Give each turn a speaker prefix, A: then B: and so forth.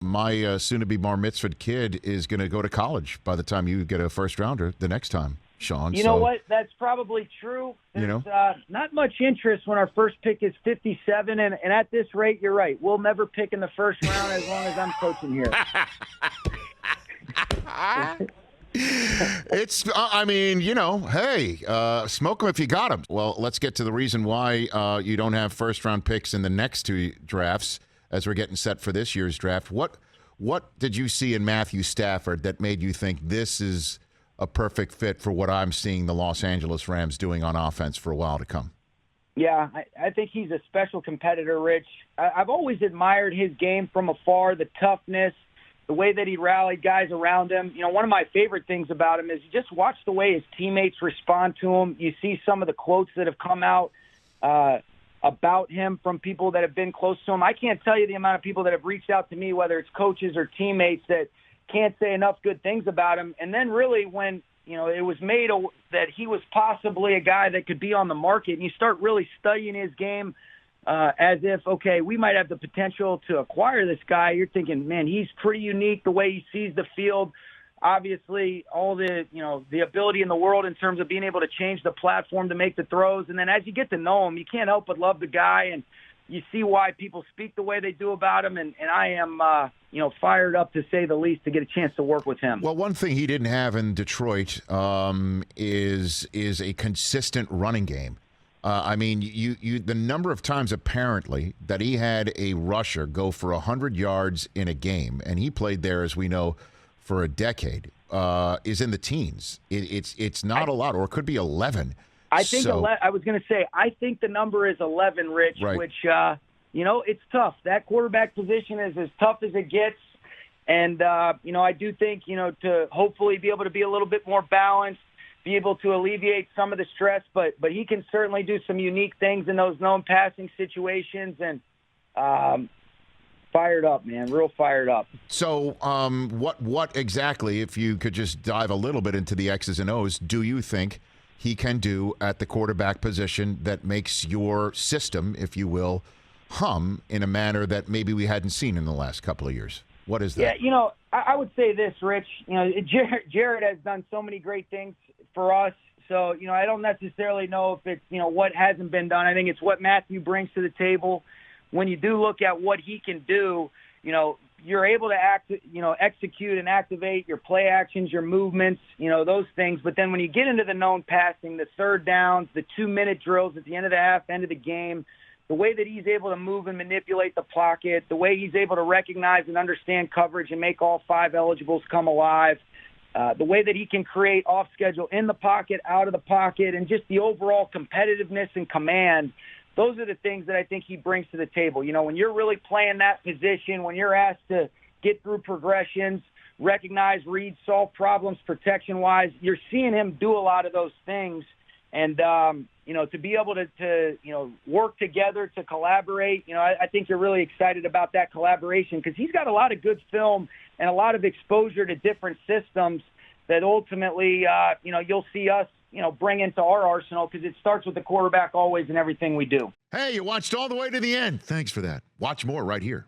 A: My soon-to-be bar mitzvah kid is going to go to college by the time you get a first-rounder the next time, Sean.
B: You know what? That's probably true. There's not much interest when our first pick is 57, and at this rate, you're right. We'll never pick in the first round as long as I'm coaching here.
A: It's, hey, smoke them if you got them. Well, let's get to the reason why you don't have first-round picks in the next two drafts as we're getting set for this year's draft. What did you see in Matthew Stafford that made you think this is a perfect fit for what I'm seeing the Los Angeles Rams doing on offense for a while to come?
B: Yeah, I think he's a special competitor, Rich. I've always admired his game from afar, the toughness, the way that he rallied guys around him. One of my favorite things about him is you just watch the way his teammates respond to him. You see some of the quotes that have come out about him from people that have been close to him. I can't tell you the amount of people that have reached out to me, whether it's coaches or teammates, that can't say enough good things about him. And then really when, it was made that he was possibly a guy that could be on the market, and you start really studying his game as if, okay, we might have the potential to acquire this guy. You're thinking, man, he's pretty unique the way he sees the field. Obviously, all the ability in the world in terms of being able to change the platform to make the throws. And then as you get to know him, you can't help but love the guy, and you see why people speak the way they do about him. And I am, fired up, to say the least, to get a chance to work with him.
A: Well, one thing he didn't have in Detroit is a consistent running game. The number of times apparently that he had a rusher go for 100 yards in a game, and he played there, as we know, for a decade, is in the teens. It's not a lot, or it could be 11.
B: I think I was going to say, I think the number is 11, Rich,
A: right.
B: Which, it's tough. That quarterback position is as tough as it gets. And, I do think, to hopefully be able to be a little bit more balanced, be able to alleviate some of the stress, but he can certainly do some unique things in those known passing situations. And fired up, man, real fired up.
A: So what exactly, if you could just dive a little bit into the X's and O's, do you think he can do at the quarterback position that makes your system, if you will, hum in a manner that maybe we hadn't seen in the last couple of years? What is that?
B: Yeah, I would say this, Rich. Jared has done so many great things for us. So, I don't necessarily know if it's, what hasn't been done. I think it's what Matthew brings to the table. When you do look at what he can do, you're able to execute and activate your play actions, your movements, those things. But then when you get into the known passing, the third downs, the 2-minute drills at the end of the half, end of the game, the way that he's able to move and manipulate the pocket, the way he's able to recognize and understand coverage and make all 5 eligibles come alive, the way that he can create off schedule in the pocket, out of the pocket, and just the overall competitiveness and command. Those are the things that I think he brings to the table. When you're really playing that position, when you're asked to get through progressions, recognize, read, solve problems protection-wise, you're seeing him do a lot of those things. And, to be able to work together, to collaborate, I think you're really excited about that collaboration because he's got a lot of good film and a lot of exposure to different systems that ultimately, you'll see us bring into our arsenal because it starts with the quarterback always in everything we do.
A: Hey, you watched all the way to the end. Thanks for that. Watch more right here.